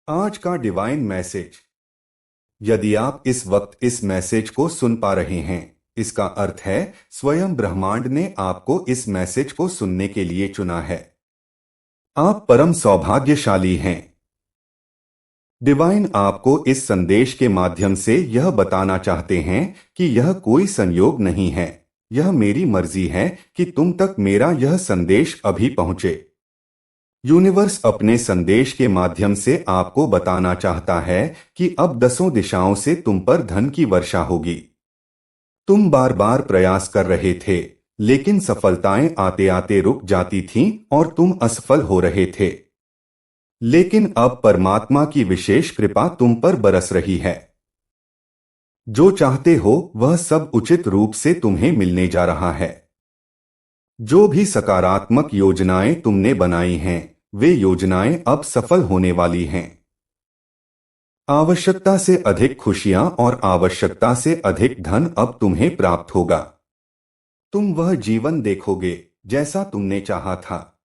आज का divine message. यदि आप इस वक्त इस मैसेज को सुन पा रहे हैं, इसका अर्थ है स्वयं ब्रह्मांड ने आपको इस मैसेज को सुनने के लिए चुना है। आप परम सौभाग्यशाली हैं। डिवाइन आपको इस संदेश के माध्यम से यह बताना चाहते हैं कि यह कोई संयोग नहीं है। यह मेरी मर्जी है कि तुम तक मेरा यह संदेश अभी पहुंचे। यूनिवर्स अपने संदेश के माध्यम से आपको बताना चाहता है कि अब 10 दिशाओं से तुम पर धन की वर्षा होगी। तुम बार बार प्रयास कर रहे थे, लेकिन सफलताएं आते आते रुक जाती थीं और तुम असफल हो रहे थे। लेकिन अब परमात्मा की विशेष कृपा तुम पर बरस रही है। जो चाहते हो वह सब उचित रूप से तुम्हें मिलने जा रहा है। जो भी सकारात्मक योजनाएं तुमने बनाई हैं, वे योजनाएं अब सफल होने वाली हैं। आवश्यकता से अधिक खुशियां और आवश्यकता से अधिक धन अब तुम्हें प्राप्त होगा। तुम वह जीवन देखोगे जैसा तुमने चाहा था।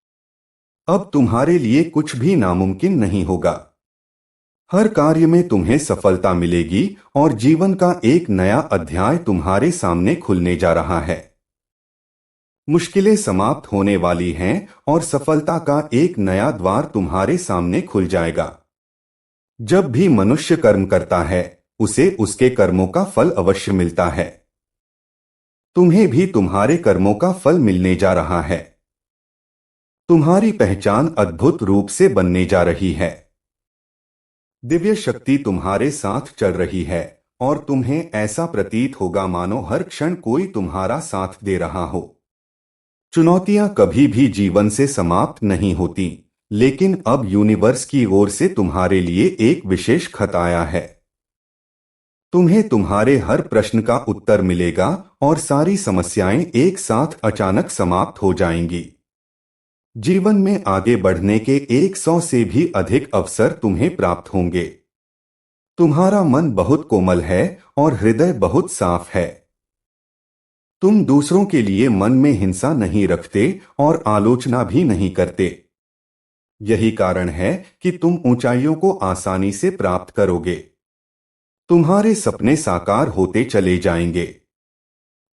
अब तुम्हारे लिए कुछ भी नामुमकिन नहीं होगा। हर कार्य में तुम्हें सफलता मिलेगी और जीवन का एक नया अध्याय तुम्हारे सामने खुलने जा रहा है। मुश्किलें समाप्त होने वाली हैं और सफलता का एक नया द्वार तुम्हारे सामने खुल जाएगा। जब भी मनुष्य कर्म करता है, उसे उसके कर्मों का फल अवश्य मिलता है। तुम्हें भी तुम्हारे कर्मों का फल मिलने जा रहा है। तुम्हारी पहचान अद्भुत रूप से बनने जा रही है। दिव्य शक्ति तुम्हारे साथ चल रही है और तुम्हें ऐसा प्रतीत होगा मानो हर क्षण कोई तुम्हारा साथ दे रहा हो। चुनौतियां कभी भी जीवन से समाप्त नहीं होती, लेकिन अब यूनिवर्स की ओर से तुम्हारे लिए एक विशेष खत आया है। तुम्हें तुम्हारे हर प्रश्न का उत्तर मिलेगा और सारी समस्याएं एक साथ अचानक समाप्त हो जाएंगी। जीवन में आगे बढ़ने के 100 से भी अधिक अवसर तुम्हें प्राप्त होंगे। तुम्हारा मन बहुत कोमल है और हृदय बहुत साफ है। तुम दूसरों के लिए मन में हिंसा नहीं रखते और आलोचना भी नहीं करते। यही कारण है कि तुम ऊंचाइयों को आसानी से प्राप्त करोगे। तुम्हारे सपने साकार होते चले जाएंगे।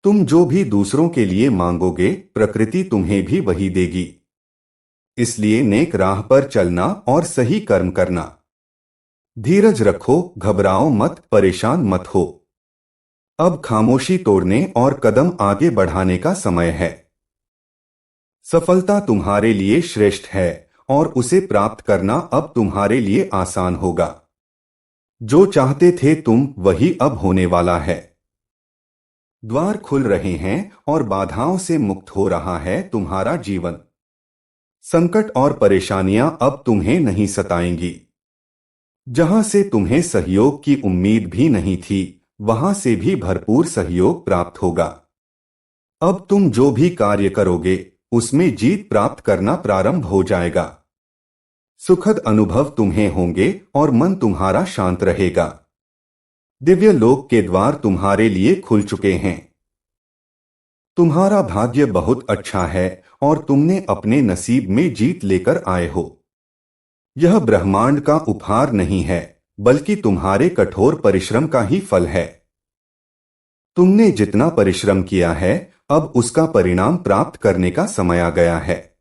तुम जो भी दूसरों के लिए मांगोगे, प्रकृति तुम्हें भी वही देगी। इसलिए नेक राह पर चलना और सही कर्म करना। धीरज रखो, घबराओ मत, परेशान मत हो। अब खामोशी तोड़ने और कदम आगे बढ़ाने का समय है। सफलता तुम्हारे लिए श्रेष्ठ है और उसे प्राप्त करना अब तुम्हारे लिए आसान होगा। जो चाहते थे तुम, वही अब होने वाला है। द्वार खुल रहे हैं और बाधाओं से मुक्त हो रहा है तुम्हारा जीवन। संकट और परेशानियां अब तुम्हें नहीं सताएंगी। जहां से तुम्हें सहयोग की उम्मीद भी नहीं थी, वहां से भी भरपूर सहयोग प्राप्त होगा। अब तुम जो भी कार्य करोगे, उसमें जीत प्राप्त करना प्रारंभ हो जाएगा। सुखद अनुभव तुम्हें होंगे और मन तुम्हारा शांत रहेगा। दिव्य लोक के द्वार तुम्हारे लिए खुल चुके हैं। तुम्हारा भाग्य बहुत अच्छा है और तुमने अपने नसीब में जीत लेकर आए हो। यह ब्रह्मांड का उपहार नहीं है, बल्कि तुम्हारे कठोर परिश्रम का ही फल है। तुमने जितना परिश्रम किया है, अब उसका परिणाम प्राप्त करने का समय आ गया है।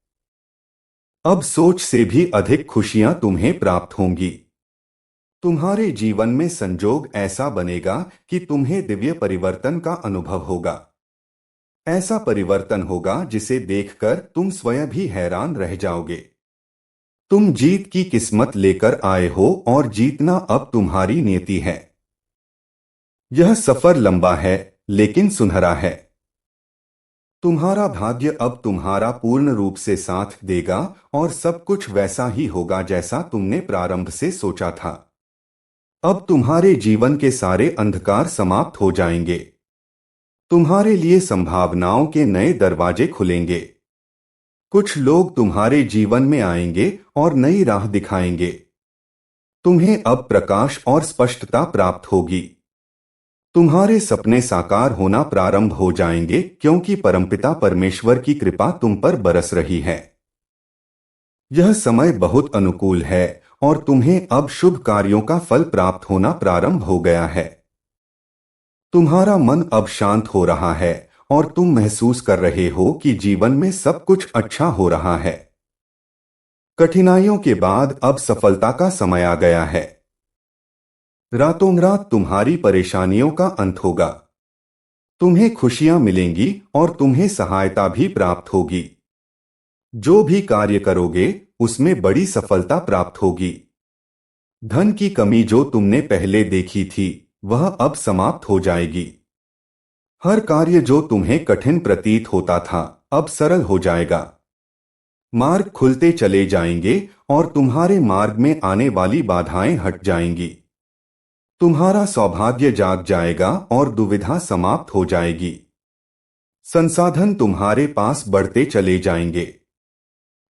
अब सोच से भी अधिक खुशियां तुम्हें प्राप्त होंगी। तुम्हारे जीवन में संजोग ऐसा बनेगा कि तुम्हें दिव्य परिवर्तन का अनुभव होगा। ऐसा परिवर्तन होगा जिसे देखकर तुम स्वयं भी हैरान रह जाओगे। तुम जीत की किस्मत लेकर आए हो और जीतना अब तुम्हारी नियति है। यह सफर लंबा है, लेकिन सुनहरा है। तुम्हारा भाग्य अब तुम्हारा पूर्ण रूप से साथ देगा और सब कुछ वैसा ही होगा जैसा तुमने प्रारंभ से सोचा था। अब तुम्हारे जीवन के सारे अंधकार समाप्त हो जाएंगे। तुम्हारे लिए संभावनाओं के नए दरवाजे खुलेंगे। कुछ लोग तुम्हारे जीवन में आएंगे और नई राह दिखाएंगे। तुम्हें अब प्रकाश और स्पष्टता प्राप्त होगी। तुम्हारे सपने साकार होना प्रारंभ हो जाएंगे, क्योंकि परमपिता परमेश्वर की कृपा तुम पर बरस रही है। यह समय बहुत अनुकूल है और तुम्हें अब शुभ कार्यों का फल प्राप्त होना प्रारंभ हो गया है। तुम्हारा मन अब शांत हो रहा है और तुम महसूस कर रहे हो कि जीवन में सब कुछ अच्छा हो रहा है। कठिनाइयों के बाद अब सफलता का समय आ गया है। रातों रात तुम्हारी परेशानियों का अंत होगा। तुम्हें खुशियां मिलेंगी और तुम्हें सहायता भी प्राप्त होगी। जो भी कार्य करोगे उसमें बड़ी सफलता प्राप्त होगी। धन की कमी जो तुमने पहले देखी थी वह अब समाप्त हो जाएगी। हर कार्य जो तुम्हें कठिन प्रतीत होता था अब सरल हो जाएगा। मार्ग खुलते चले जाएंगे और तुम्हारे मार्ग में आने वाली बाधाएं हट जाएंगी। तुम्हारा सौभाग्य जाग जाएगा और दुविधा समाप्त हो जाएगी। संसाधन तुम्हारे पास बढ़ते चले जाएंगे।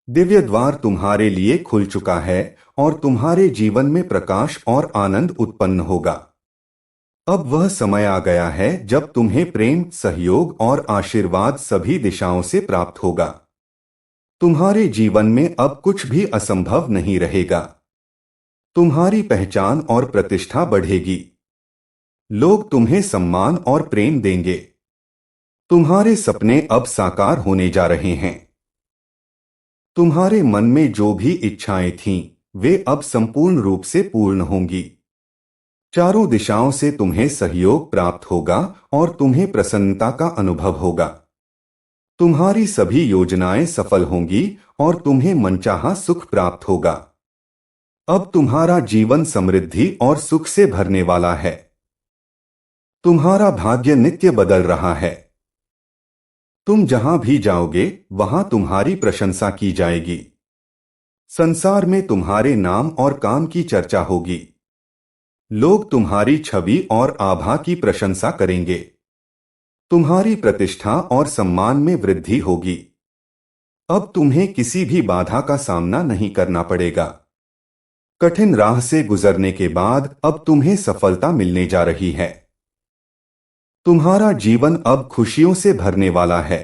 दिव्य द्वार तुम्हारे लिए खुल चुका है और तुम्हारे जीवन में प्रकाश और आनंद उत्पन्न होगा। अब वह समय आ गया है जब तुम्हें प्रेम, सहयोग और आशीर्वाद सभी दिशाओं से प्राप्त होगा। तुम्हारे जीवन में अब कुछ भी असंभव नहीं रहेगा। तुम्हारी पहचान और प्रतिष्ठा बढ़ेगी। लोग तुम्हें सम्मान और प्रेम देंगे। तुम्हारे सपने अब साकार होने जा रहे हैं। तुम्हारे मन में जो भी इच्छाएं थीं, वे अब संपूर्ण रूप से पूर्ण होंगी। चारों दिशाओं से तुम्हें सहयोग प्राप्त होगा और तुम्हें प्रसन्नता का अनुभव होगा। तुम्हारी सभी योजनाएं सफल होंगी और तुम्हें मनचाहा सुख प्राप्त होगा। अब तुम्हारा जीवन समृद्धि और सुख से भरने वाला है। तुम्हारा भाग्य नित्य बदल रहा है। तुम जहां भी जाओगे वहां तुम्हारी प्रशंसा की जाएगी। संसार में तुम्हारे नाम और काम की चर्चा होगी। लोग तुम्हारी छवि और आभा की प्रशंसा करेंगे। तुम्हारी प्रतिष्ठा और सम्मान में वृद्धि होगी। अब तुम्हें किसी भी बाधा का सामना नहीं करना पड़ेगा। कठिन राह से गुजरने के बाद अब तुम्हें सफलता मिलने जा रही है। तुम्हारा जीवन अब खुशियों से भरने वाला है।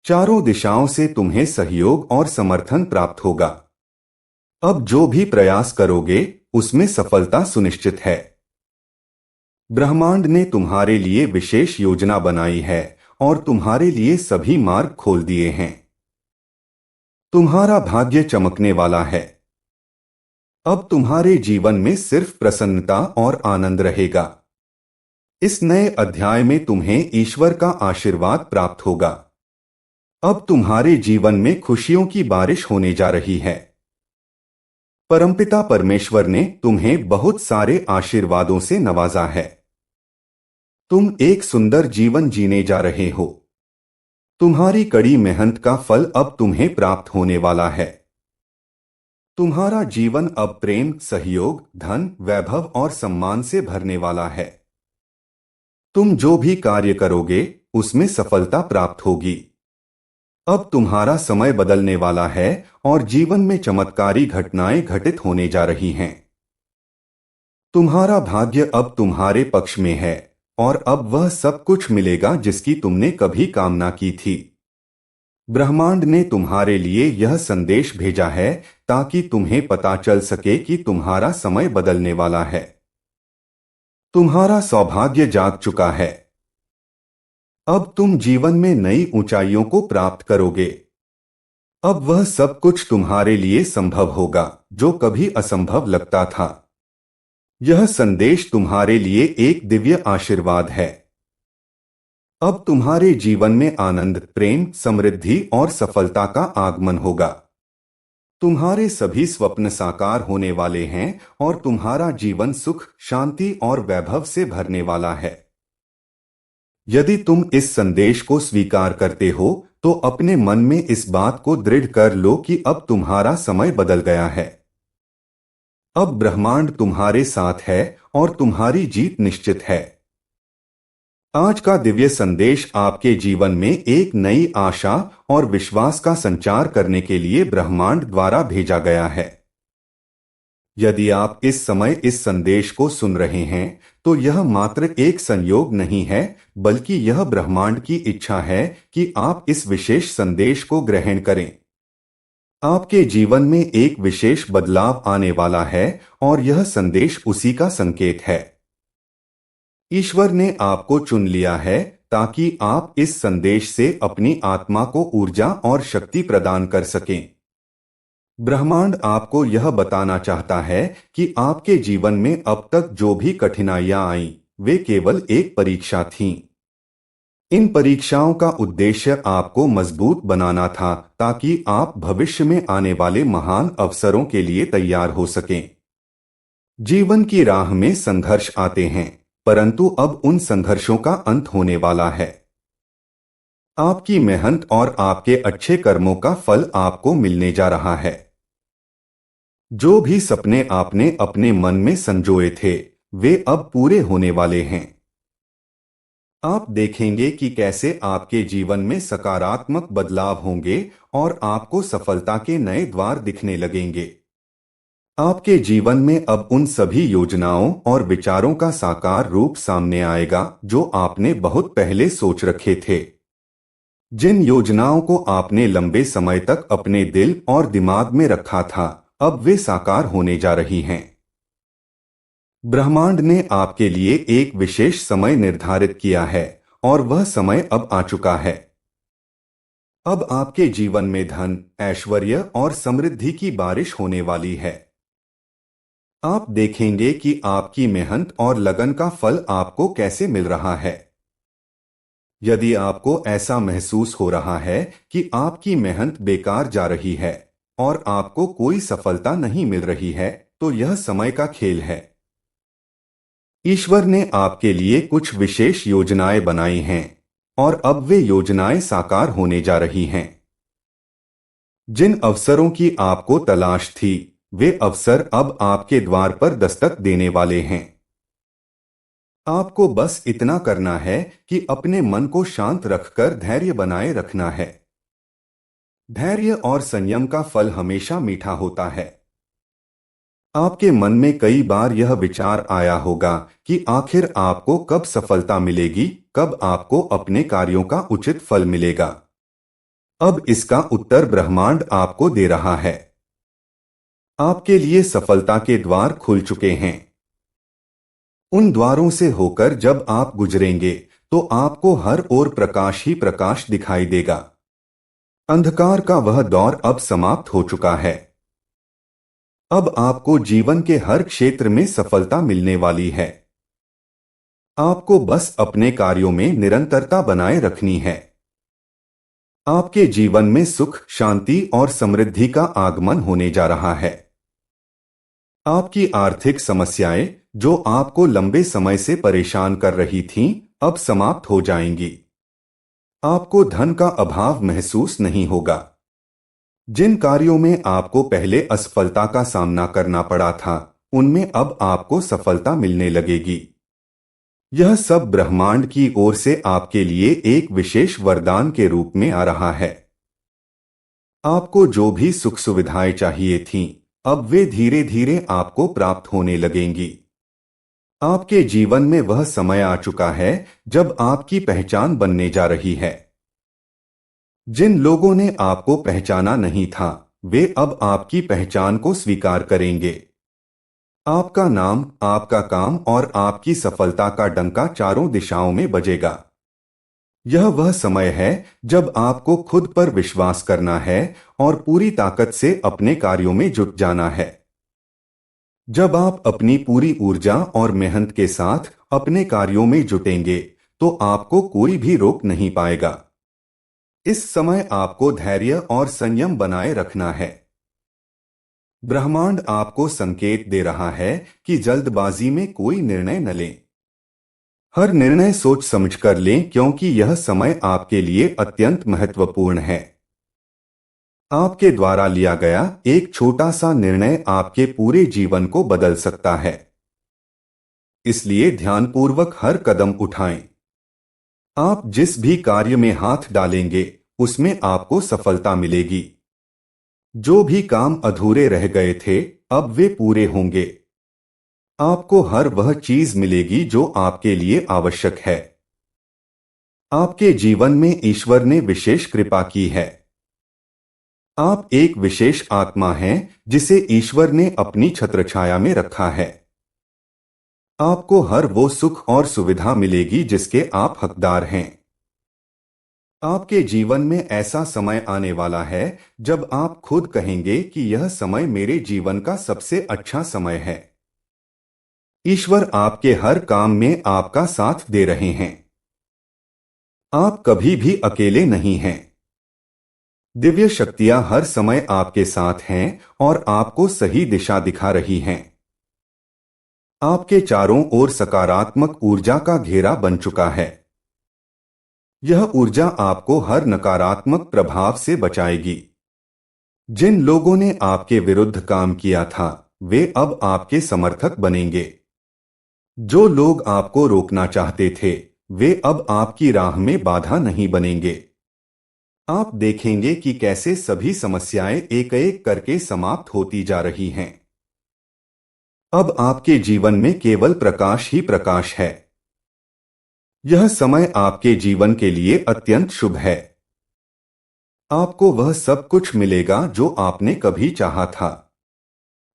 चारों दिशाओं से तुम्हें सहयोग और समर्थन प्राप्त होगा। अब जो भी प्रयास करोगे उसमें सफलता सुनिश्चित है। ब्रह्मांड ने तुम्हारे लिए विशेष योजना बनाई है और तुम्हारे लिए सभी मार्ग खोल दिए हैं। तुम्हारा भाग्य चमकने वाला है। अब तुम्हारे जीवन में सिर्फ प्रसन्नता और आनंद रहेगा। इस नए अध्याय में तुम्हें ईश्वर का आशीर्वाद प्राप्त होगा। अब तुम्हारे जीवन में खुशियों की बारिश होने जा रही है। परमपिता परमेश्वर ने तुम्हें बहुत सारे आशीर्वादों से नवाजा है। तुम एक सुंदर जीवन जीने जा रहे हो। तुम्हारी कड़ी मेहनत का फल अब तुम्हें प्राप्त होने वाला है। तुम्हारा जीवन अब प्रेम, सहयोग, धन, वैभव और सम्मान से भरने वाला है। तुम जो भी कार्य करोगे उसमें सफलता प्राप्त होगी। अब तुम्हारा समय बदलने वाला है और जीवन में चमत्कारी घटनाएं घटित होने जा रही हैं। तुम्हारा भाग्य अब तुम्हारे पक्ष में है और अब वह सब कुछ मिलेगा जिसकी तुमने कभी कामना की थी। ब्रह्मांड ने तुम्हारे लिए यह संदेश भेजा है ताकि तुम्हें पता चल सके कि तुम्हारा समय बदलने वाला है। तुम्हारा सौभाग्य जाग चुका है। अब तुम जीवन में नई ऊंचाइयों को प्राप्त करोगे। अब वह सब कुछ तुम्हारे लिए संभव होगा जो कभी असंभव लगता था। यह संदेश तुम्हारे लिए एक दिव्य आशीर्वाद है। अब तुम्हारे जीवन में आनंद, प्रेम, समृद्धि और सफलता का आगमन होगा। तुम्हारे सभी स्वप्न साकार होने वाले हैं और तुम्हारा जीवन सुख, शांति और वैभव से भरने वाला है। यदि तुम इस संदेश को स्वीकार करते हो तो अपने मन में इस बात को दृढ़ कर लो कि अब तुम्हारा समय बदल गया है। अब ब्रह्मांड तुम्हारे साथ है और तुम्हारी जीत निश्चित है। आज का दिव्य संदेश आपके जीवन में एक नई आशा और विश्वास का संचार करने के लिए ब्रह्मांड द्वारा भेजा गया है। यदि आप इस समय इस संदेश को सुन रहे हैं तो यह मात्र एक संयोग नहीं है, बल्कि यह ब्रह्मांड की इच्छा है कि आप इस विशेष संदेश को ग्रहण करें। आपके जीवन में एक विशेष बदलाव आने वाला है और यह संदेश उसी का संकेत है। ईश्वर ने आपको चुन लिया है ताकि आप इस संदेश से अपनी आत्मा को ऊर्जा और शक्ति प्रदान कर सकें। ब्रह्मांड आपको यह बताना चाहता है कि आपके जीवन में अब तक जो भी कठिनाइयां आईं, वे केवल एक परीक्षा थीं। इन परीक्षाओं का उद्देश्य आपको मजबूत बनाना था ताकि आप भविष्य में आने वाले महान अवसरों के लिए तैयार हो सकें। जीवन की राह में संघर्ष आते हैं, परंतु अब उन संघर्षों का अंत होने वाला है। आपकी मेहनत और आपके अच्छे कर्मों का फल आपको मिलने जा रहा है। जो भी सपने आपने अपने मन में संजोए थे, वे अब पूरे होने वाले हैं। आप देखेंगे कि कैसे आपके जीवन में सकारात्मक बदलाव होंगे और आपको सफलता के नए द्वार दिखने लगेंगे। आपके जीवन में अब उन सभी योजनाओं और विचारों का साकार रूप सामने आएगा जो आपने बहुत पहले सोच रखे थे। जिन योजनाओं को आपने लंबे समय तक अपने दिल और दिमाग में रखा था, अब वे साकार होने जा रही हैं। ब्रह्मांड ने आपके लिए एक विशेष समय निर्धारित किया है और वह समय अब आ चुका है। अब आपके जीवन में धन, ऐश्वर्य और समृद्धि की बारिश होने वाली है। आप देखेंगे कि आपकी मेहनत और लगन का फल आपको कैसे मिल रहा है। यदि आपको ऐसा महसूस हो रहा है कि आपकी मेहनत बेकार जा रही है और आपको कोई सफलता नहीं मिल रही है, तो यह समय का खेल है। ईश्वर ने आपके लिए कुछ विशेष योजनाएं बनाई हैं और अब वे योजनाएं साकार होने जा रही हैं। जिन अवसरों की आपको तलाश थी, वे अवसर अब आपके द्वार पर दस्तक देने वाले हैं। आपको बस इतना करना है कि अपने मन को शांत रखकर धैर्य बनाए रखना है। धैर्य और संयम का फल हमेशा मीठा होता है। आपके मन में कई बार यह विचार आया होगा कि आखिर आपको कब सफलता मिलेगी, कब आपको अपने कार्यों का उचित फल मिलेगा। अब इसका उत्तर ब्रह्मांड आपको दे रहा है। आपके लिए सफलता के द्वार खुल चुके हैं। उन द्वारों से होकर जब आप गुजरेंगे तो आपको हर ओर प्रकाश ही प्रकाश दिखाई देगा। अंधकार का वह दौर अब समाप्त हो चुका है। अब आपको जीवन के हर क्षेत्र में सफलता मिलने वाली है। आपको बस अपने कार्यों में निरंतरता बनाए रखनी है। आपके जीवन में सुख, शांति और समृद्धि का आगमन होने जा रहा है। आपकी आर्थिक समस्याएं, जो आपको लंबे समय से परेशान कर रही थीं, अब समाप्त हो जाएंगी। आपको धन का अभाव महसूस नहीं होगा। जिन कार्यों में आपको पहले असफलता का सामना करना पड़ा था, उनमें अब आपको सफलता मिलने लगेगी। यह सब ब्रह्मांड की ओर से आपके लिए एक विशेष वरदान के रूप में आ रहा है। आपको जो भी सुख सुविधाएं चाहिए थीं, अब वे धीरे धीरे आपको प्राप्त होने लगेंगी। आपके जीवन में वह समय आ चुका है जब आपकी पहचान बनने जा रही है। जिन लोगों ने आपको पहचाना नहीं था, वे अब आपकी पहचान को स्वीकार करेंगे। आपका नाम, आपका काम और आपकी सफलता का डंका चारों दिशाओं में बजेगा। यह वह समय है जब आपको खुद पर विश्वास करना है और पूरी ताकत से अपने कार्यों में जुट जाना है। जब आप अपनी पूरी ऊर्जा और मेहनत के साथ अपने कार्यों में जुटेंगे, तो आपको कोई भी रोक नहीं पाएगा। इस समय आपको धैर्य और संयम बनाए रखना है। ब्रह्मांड आपको संकेत दे रहा है कि जल्दबाजी में कोई निर्णय न लें। हर निर्णय सोच समझकर लें, क्योंकि यह समय आपके लिए अत्यंत महत्वपूर्ण है। आपके द्वारा लिया गया एक छोटा सा निर्णय आपके पूरे जीवन को बदल सकता है। इसलिए ध्यानपूर्वक हर कदम उठाएं। आप जिस भी कार्य में हाथ डालेंगे, उसमें आपको सफलता मिलेगी। जो भी काम अधूरे रह गए थे, अब वे पूरे होंगे। आपको हर वह चीज मिलेगी जो आपके लिए आवश्यक है। आपके जीवन में ईश्वर ने विशेष कृपा की है। आप एक विशेष आत्मा हैं जिसे ईश्वर ने अपनी छत्रछाया में रखा है। आपको हर वो सुख और सुविधा मिलेगी जिसके आप हकदार हैं। आपके जीवन में ऐसा समय आने वाला है जब आप खुद कहेंगे कि यह समय मेरे जीवन का सबसे अच्छा समय है। ईश्वर आपके हर काम में आपका साथ दे रहे हैं। आप कभी भी अकेले नहीं हैं। दिव्य शक्तियां हर समय आपके साथ हैं और आपको सही दिशा दिखा रही हैं। आपके चारों ओर सकारात्मक ऊर्जा का घेरा बन चुका है। यह ऊर्जा आपको हर नकारात्मक प्रभाव से बचाएगी। जिन लोगों ने आपके विरुद्ध काम किया था, वे अब आपके समर्थक बनेंगे। जो लोग आपको रोकना चाहते थे, वे अब आपकी राह में बाधा नहीं बनेंगे। आप देखेंगे कि कैसे सभी समस्याएं एक एक करके समाप्त होती जा रही हैं। अब आपके जीवन में केवल प्रकाश ही प्रकाश है। यह समय आपके जीवन के लिए अत्यंत शुभ है। आपको वह सब कुछ मिलेगा जो आपने कभी चाहा था।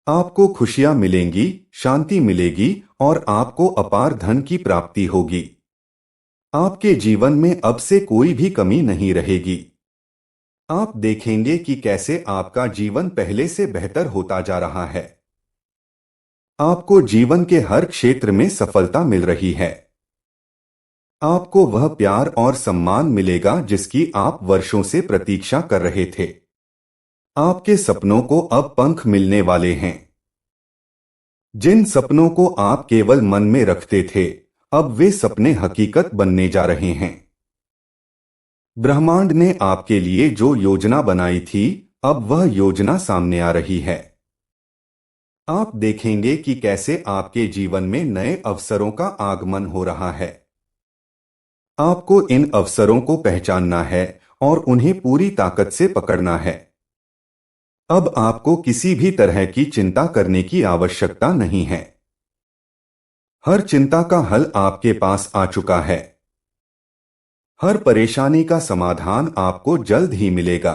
आपको खुशियां मिलेंगी, शांति मिलेगी और आपको अपार धन की प्राप्ति होगी। आपके जीवन में अब से कोई भी कमी नहीं रहेगी। आप देखेंगे कि कैसे आपका जीवन पहले से बेहतर होता जा रहा है। आपको जीवन के हर क्षेत्र में सफलता मिल रही है। आपको वह प्यार और सम्मान मिलेगा जिसकी आप वर्षों से प्रतीक्षा कर रहे थे। आपके सपनों को अब पंख मिलने वाले हैं। जिन सपनों को आप केवल मन में रखते थे, अब वे सपने हकीकत बनने जा रहे हैं। ब्रह्मांड ने आपके लिए जो योजना बनाई थी, अब वह योजना सामने आ रही है। आप देखेंगे कि कैसे आपके जीवन में नए अवसरों का आगमन हो रहा है। आपको इन अवसरों को पहचानना है और उन्हें पूरी ताकत से पकड़ना है। अब आपको किसी भी तरह की चिंता करने की आवश्यकता नहीं है। हर चिंता का हल आपके पास आ चुका है। हर परेशानी का समाधान आपको जल्द ही मिलेगा।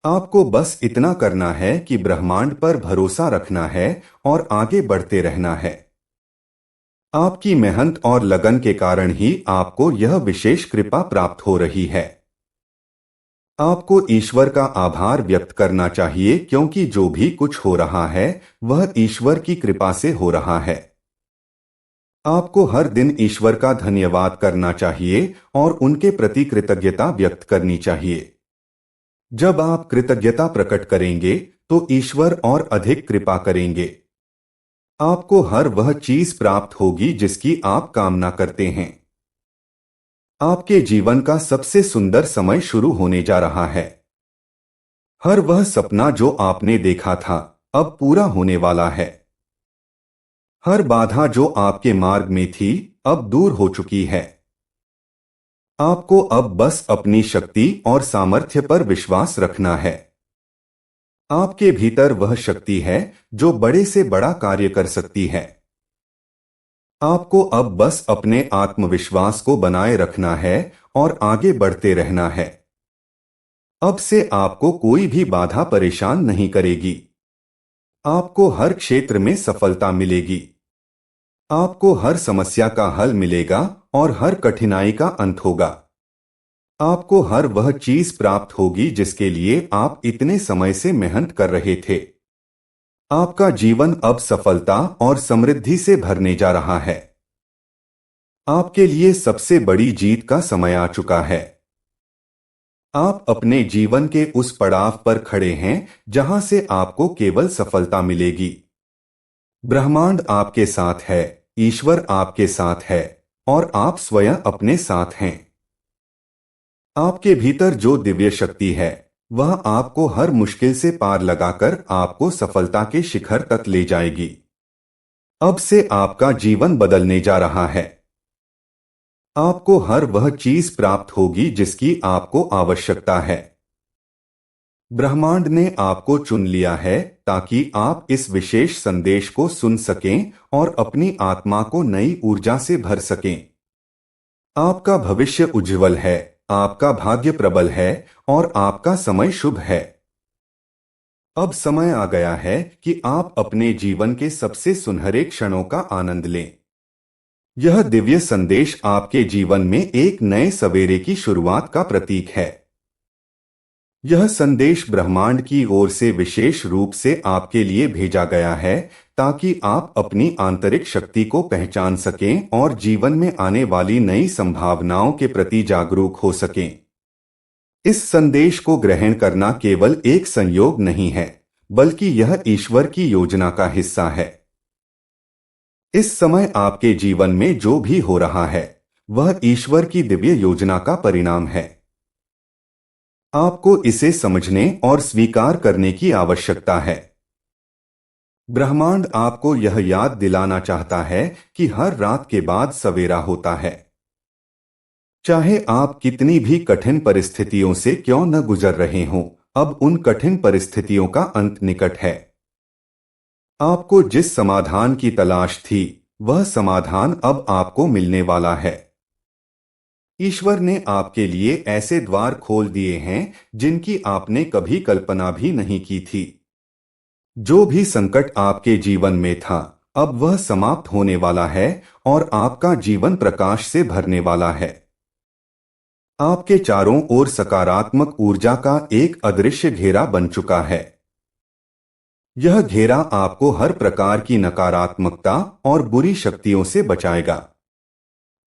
आपको बस इतना करना है कि ब्रह्मांड पर भरोसा रखना है और आगे बढ़ते रहना है। आपकी मेहनत और लगन के कारण ही आपको यह विशेष कृपा प्राप्त हो रही है। आपको ईश्वर का आभार व्यक्त करना चाहिए क्योंकि जो भी कुछ हो रहा है वह ईश्वर की कृपा से हो रहा है। आपको हर दिन ईश्वर का धन्यवाद करना चाहिए और उनके प्रति कृतज्ञता व्यक्त करनी चाहिए। जब आप कृतज्ञता प्रकट करेंगे तो ईश्वर और अधिक कृपा करेंगे। आपको हर वह चीज प्राप्त होगी जिसकी आप कामना करते हैं। आपके जीवन का सबसे सुंदर समय शुरू होने जा रहा है। हर वह सपना जो आपने देखा था, अब पूरा होने वाला है। हर बाधा जो आपके मार्ग में थी, अब दूर हो चुकी है। आपको अब बस अपनी शक्ति और सामर्थ्य पर विश्वास रखना है। आपके भीतर वह शक्ति है जो बड़े से बड़ा कार्य कर सकती है। आपको अब बस अपने आत्मविश्वास को बनाए रखना है और आगे बढ़ते रहना है। अब से आपको कोई भी बाधा परेशान नहीं करेगी। आपको हर क्षेत्र में सफलता मिलेगी। आपको हर समस्या का हल मिलेगा और हर कठिनाई का अंत होगा। आपको हर वह चीज प्राप्त होगी जिसके लिए आप इतने समय से मेहनत कर रहे थे। आपका जीवन अब सफलता और समृद्धि से भरने जा रहा है। आपके लिए सबसे बड़ी जीत का समय आ चुका है। आप अपने जीवन के उस पड़ाव पर खड़े हैं जहां से आपको केवल सफलता मिलेगी। ब्रह्मांड आपके साथ है, ईश्वर आपके साथ है और आप स्वयं अपने साथ हैं। आपके भीतर जो दिव्य शक्ति है, वह आपको हर मुश्किल से पार लगाकर आपको सफलता के शिखर तक ले जाएगी। अब से आपका जीवन बदलने जा रहा है। आपको हर वह चीज प्राप्त होगी जिसकी आपको आवश्यकता है। ब्रह्मांड ने आपको चुन लिया है ताकि आप इस विशेष संदेश को सुन सकें और अपनी आत्मा को नई ऊर्जा से भर सकें। आपका भविष्य उज्जवल है, आपका भाग्य प्रबल है और आपका समय शुभ है। अब समय आ गया है कि आप अपने जीवन के सबसे सुनहरे क्षणों का आनंद लें। यह दिव्य संदेश आपके जीवन में एक नए सवेरे की शुरुआत का प्रतीक है। यह संदेश ब्रह्मांड की ओर से विशेष रूप से आपके लिए भेजा गया है, ताकि आप अपनी आंतरिक शक्ति को पहचान सकें और जीवन में आने वाली नई संभावनाओं के प्रति जागरूक हो सकें। इस संदेश को ग्रहण करना केवल एक संयोग नहीं है, बल्कि यह ईश्वर की योजना का हिस्सा है। इस समय आपके जीवन में जो भी हो रहा है, वह ईश्वर की दिव्य योजना का परिणाम है। आपको इसे समझने और स्वीकार करने की आवश्यकता है। ब्रह्मांड आपको यह याद दिलाना चाहता है कि हर रात के बाद सवेरा होता है। चाहे आप कितनी भी कठिन परिस्थितियों से क्यों न गुजर रहे हों, अब उन कठिन परिस्थितियों का अंत निकट है। आपको जिस समाधान की तलाश थी, वह समाधान अब आपको मिलने वाला है। ईश्वर ने आपके लिए ऐसे द्वार खोल दिए हैं जिनकी आपने कभी कल्पना भी नहीं की थी। जो भी संकट आपके जीवन में था, अब वह समाप्त होने वाला है और आपका जीवन प्रकाश से भरने वाला है। आपके चारों ओर सकारात्मक ऊर्जा का एक अदृश्य घेरा बन चुका है। यह घेरा आपको हर प्रकार की नकारात्मकता और बुरी शक्तियों से बचाएगा।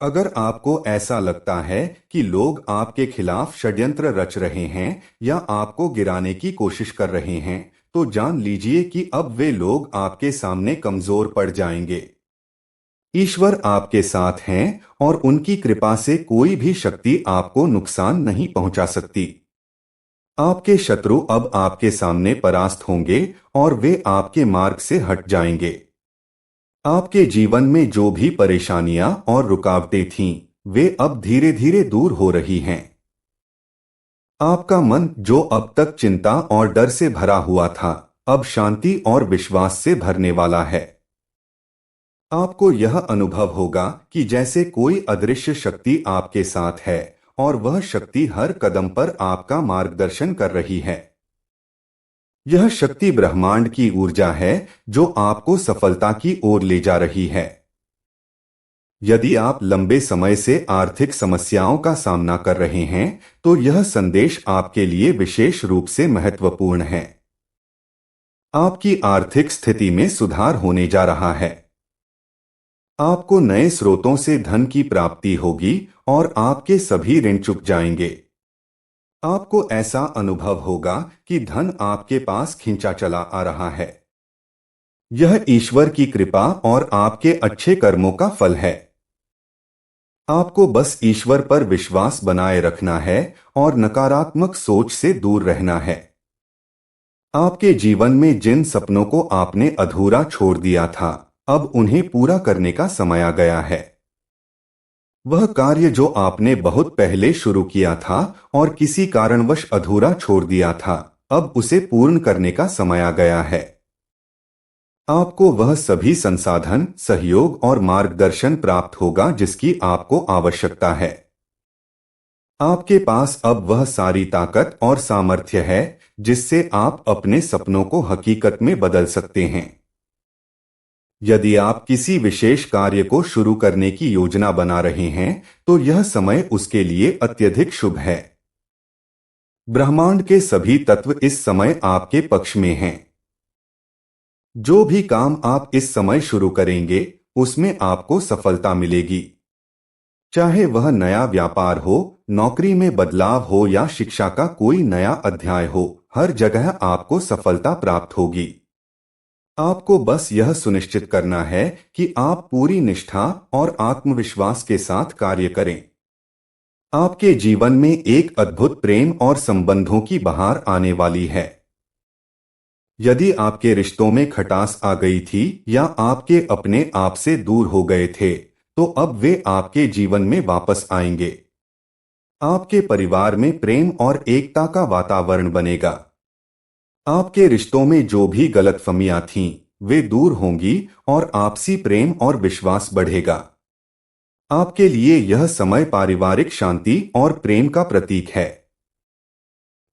अगर आपको ऐसा लगता है कि लोग आपके खिलाफ षड्यंत्र रच रहे हैं या आपको गिराने की कोशिश कर रहे हैं, तो जान लीजिए कि अब वे लोग आपके सामने कमजोर पड़ जाएंगे। ईश्वर आपके साथ हैं और उनकी कृपा से कोई भी शक्ति आपको नुकसान नहीं पहुंचा सकती। आपके शत्रु अब आपके सामने परास्त होंगे और वे आपके मार्ग से हट जाएंगे। आपके जीवन में जो भी परेशानियां और रुकावटें थीं, वे अब धीरे धीरे दूर हो रही हैं। आपका मन जो अब तक चिंता और डर से भरा हुआ था, अब शांति और विश्वास से भरने वाला है। आपको यह अनुभव होगा कि जैसे कोई अदृश्य शक्ति आपके साथ है और वह शक्ति हर कदम पर आपका मार्गदर्शन कर रही है। यह शक्ति ब्रह्मांड की ऊर्जा है जो आपको सफलता की ओर ले जा रही है। यदि आप लंबे समय से आर्थिक समस्याओं का सामना कर रहे हैं, तो यह संदेश आपके लिए विशेष रूप से महत्वपूर्ण है। आपकी आर्थिक स्थिति में सुधार होने जा रहा है। आपको नए स्रोतों से धन की प्राप्ति होगी और आपके सभी ऋण चुक जाएंगे। आपको ऐसा अनुभव होगा कि धन आपके पास खींचा चला आ रहा है। यह ईश्वर की कृपा और आपके अच्छे कर्मों का फल है। आपको बस ईश्वर पर विश्वास बनाए रखना है और नकारात्मक सोच से दूर रहना है। आपके जीवन में जिन सपनों को आपने अधूरा छोड़ दिया था, अब उन्हें पूरा करने का समय आ गया है। वह कार्य जो आपने बहुत पहले शुरू किया था और किसी कारणवश अधूरा छोड़ दिया था, अब उसे पूर्ण करने का समय आ गया है। आपको वह सभी संसाधन, सहयोग और मार्गदर्शन प्राप्त होगा जिसकी आपको आवश्यकता है। आपके पास अब वह सारी ताकत और सामर्थ्य है जिससे आप अपने सपनों को हकीकत में बदल सकते हैं। यदि आप किसी विशेष कार्य को शुरू करने की योजना बना रहे हैं, तो यह समय उसके लिए अत्यधिक शुभ है। ब्रह्मांड के सभी तत्व इस समय आपके पक्ष में हैं। जो भी काम आप इस समय शुरू करेंगे, उसमें आपको सफलता मिलेगी। चाहे वह नया व्यापार हो, नौकरी में बदलाव हो या शिक्षा का कोई नया अध्याय हो, हर जगह आपको सफलता प्राप्त होगी। आपको बस यह सुनिश्चित करना है कि आप पूरी निष्ठा और आत्मविश्वास के साथ कार्य करें। आपके जीवन में एक अद्भुत प्रेम और संबंधों की बहार आने वाली है। यदि आपके रिश्तों में खटास आ गई थी या आपके अपने आप से दूर हो गए थे, तो अब वे आपके जीवन में वापस आएंगे। आपके परिवार में प्रेम और एकता का वातावरण बनेगा। आपके रिश्तों में जो भी गलतफहमियां थीं, वे दूर होंगी और आपसी प्रेम और विश्वास बढ़ेगा। आपके लिए यह समय पारिवारिक शांति और प्रेम का प्रतीक है।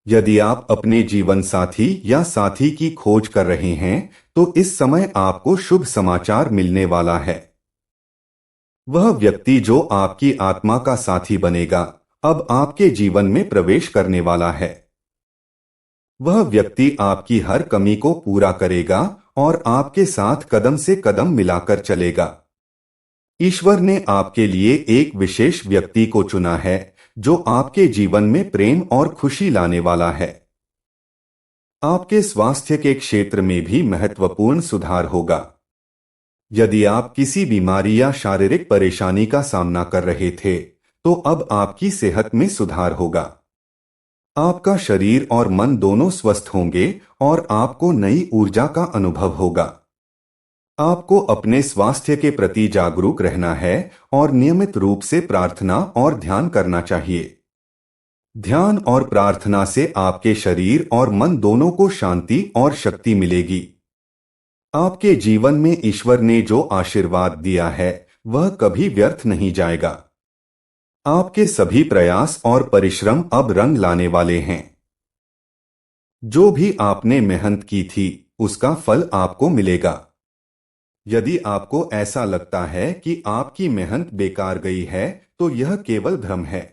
यदि आप अपने जीवन साथी या साथी की खोज कर रहे हैं तो इस समय आपको शुभ समाचार मिलने वाला है। वह व्यक्ति जो आपकी आत्मा का साथी बनेगा अब आपके जीवन में प्रवेश करने वाला है। वह व्यक्ति आपकी हर कमी को पूरा करेगा और आपके साथ कदम से कदम मिलाकर चलेगा। ईश्वर ने आपके लिए एक विशेष व्यक्ति को चुना है जो आपके जीवन में प्रेम और खुशी लाने वाला है। आपके स्वास्थ्य के क्षेत्र में भी महत्वपूर्ण सुधार होगा। यदि आप किसी बीमारी या शारीरिक परेशानी का सामना कर रहे थे तो अब आपकी सेहत में सुधार होगा। आपका शरीर और मन दोनों स्वस्थ होंगे और आपको नई ऊर्जा का अनुभव होगा। आपको अपने स्वास्थ्य के प्रति जागरूक रहना है और नियमित रूप से प्रार्थना और ध्यान करना चाहिए। ध्यान और प्रार्थना से आपके शरीर और मन दोनों को शांति और शक्ति मिलेगी। आपके जीवन में ईश्वर ने जो आशीर्वाद दिया है वह कभी व्यर्थ नहीं जाएगा। आपके सभी प्रयास और परिश्रम अब रंग लाने वाले हैं। जो भी आपने मेहनत की थी उसका फल आपको मिलेगा। यदि आपको ऐसा लगता है कि आपकी मेहनत बेकार गई है तो यह केवल भ्रम है।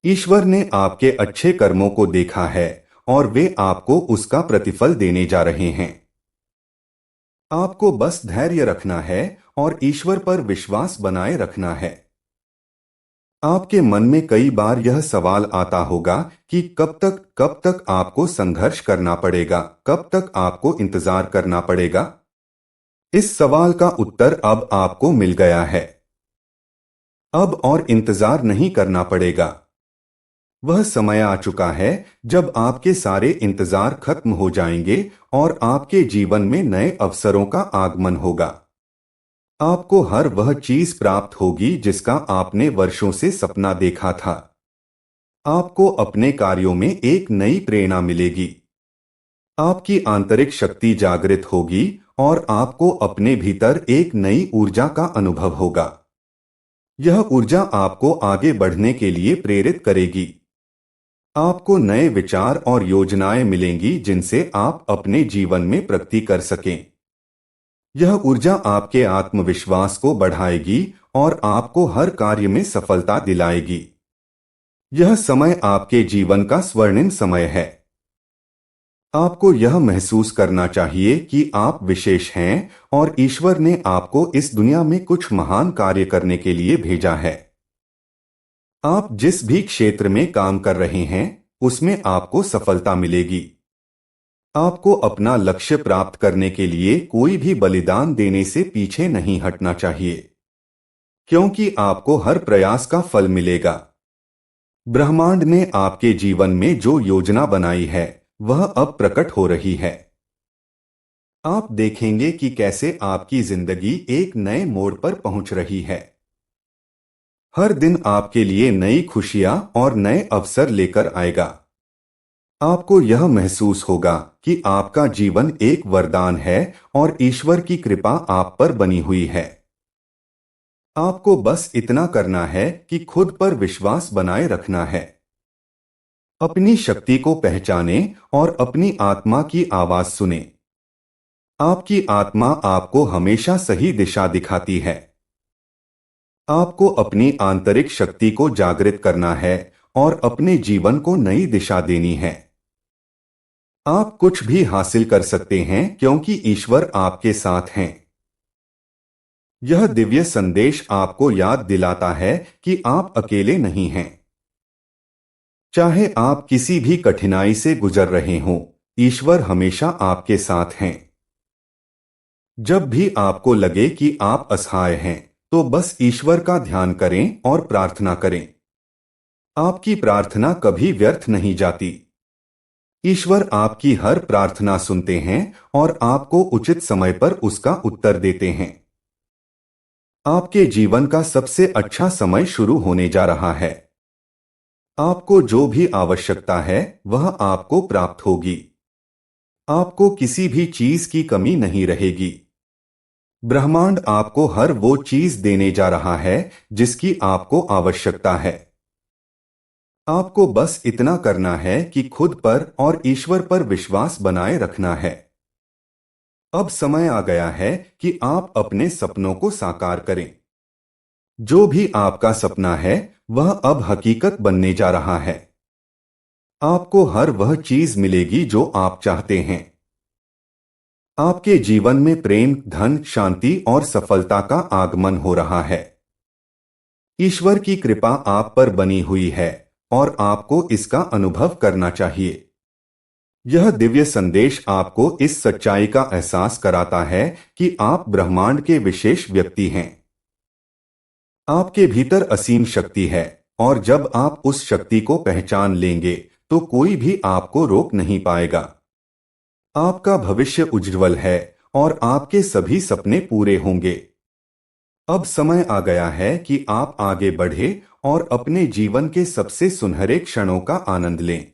ईश्वर ने आपके अच्छे कर्मों को देखा है और वे आपको उसका प्रतिफल देने जा रहे हैं। आपको बस धैर्य रखना है और ईश्वर पर विश्वास बनाए रखना है। आपके मन में कई बार यह सवाल आता होगा कि कब तक आपको संघर्ष करना पड़ेगा, कब तक आपको इंतजार करना पड़ेगा। इस सवाल का उत्तर अब आपको मिल गया है। अब और इंतजार नहीं करना पड़ेगा। वह समय आ चुका है जब आपके सारे इंतजार खत्म हो जाएंगे और आपके जीवन में नए अवसरों का आगमन होगा। आपको हर वह चीज प्राप्त होगी जिसका आपने वर्षों से सपना देखा था। आपको अपने कार्यों में एक नई प्रेरणा मिलेगी। आपकी आंतरिक शक्ति जागृत होगी और आपको अपने भीतर एक नई ऊर्जा का अनुभव होगा। यह ऊर्जा आपको आगे बढ़ने के लिए प्रेरित करेगी। आपको नए विचार और योजनाएं मिलेंगी जिनसे आप अपने जीवन में प्रगति कर सकें। यह ऊर्जा आपके आत्मविश्वास को बढ़ाएगी और आपको हर कार्य में सफलता दिलाएगी। यह समय आपके जीवन का स्वर्णिम समय है। आपको यह महसूस करना चाहिए कि आप विशेष हैं और ईश्वर ने आपको इस दुनिया में कुछ महान कार्य करने के लिए भेजा है। आप जिस भी क्षेत्र में काम कर रहे हैं उसमें आपको सफलता मिलेगी। आपको अपना लक्ष्य प्राप्त करने के लिए कोई भी बलिदान देने से पीछे नहीं हटना चाहिए, क्योंकि आपको हर प्रयास का फल मिलेगा। ब्रह्मांड ने आपके जीवन में जो योजना बनाई है वह अब प्रकट हो रही है। आप देखेंगे कि कैसे आपकी जिंदगी एक नए मोड़ पर पहुंच रही है। हर दिन आपके लिए नई खुशियां और नए अवसर लेकर आएगा। आपको यह महसूस होगा कि आपका जीवन एक वरदान है और ईश्वर की कृपा आप पर बनी हुई है। आपको बस इतना करना है कि खुद पर विश्वास बनाए रखना है। अपनी शक्ति को पहचाने और अपनी आत्मा की आवाज सुने। आपकी आत्मा आपको हमेशा सही दिशा दिखाती है। आपको अपनी आंतरिक शक्ति को जागृत करना है और अपने जीवन को नई दिशा देनी है। आप कुछ भी हासिल कर सकते हैं क्योंकि ईश्वर आपके साथ हैं। यह दिव्य संदेश आपको याद दिलाता है कि आप अकेले नहीं हैं। चाहे आप किसी भी कठिनाई से गुजर रहे हों, ईश्वर हमेशा आपके साथ हैं। जब भी आपको लगे कि आप असहाय हैं, तो बस ईश्वर का ध्यान करें और प्रार्थना करें। आपकी प्रार्थना कभी व्यर्थ नहीं जाती। ईश्वर आपकी हर प्रार्थना सुनते हैं और आपको उचित समय पर उसका उत्तर देते हैं। आपके जीवन का सबसे अच्छा समय शुरू होने जा रहा है। आपको जो भी आवश्यकता है वह आपको प्राप्त होगी। आपको किसी भी चीज की कमी नहीं रहेगी। ब्रह्मांड आपको हर वो चीज देने जा रहा है जिसकी आपको आवश्यकता है। आपको बस इतना करना है कि खुद पर और ईश्वर पर विश्वास बनाए रखना है। अब समय आ गया है कि आप अपने सपनों को साकार करें। जो भी आपका सपना है वह अब हकीकत बनने जा रहा है। आपको हर वह चीज मिलेगी जो आप चाहते हैं। आपके जीवन में प्रेम, धन, शांति और सफलता का आगमन हो रहा है। ईश्वर की कृपा आप पर बनी हुई है और आपको इसका अनुभव करना चाहिए। यह दिव्य संदेश आपको इस सच्चाई का एहसास कराता है कि आप ब्रह्मांड के विशेष व्यक्ति हैं। आपके भीतर असीम शक्ति है और जब आप उस शक्ति को पहचान लेंगे तो कोई भी आपको रोक नहीं पाएगा। आपका भविष्य उज्ज्वल है और आपके सभी सपने पूरे होंगे। अब समय आ गया है कि आप आगे बढ़े और अपने जीवन के सबसे सुनहरे क्षणों का आनंद लें।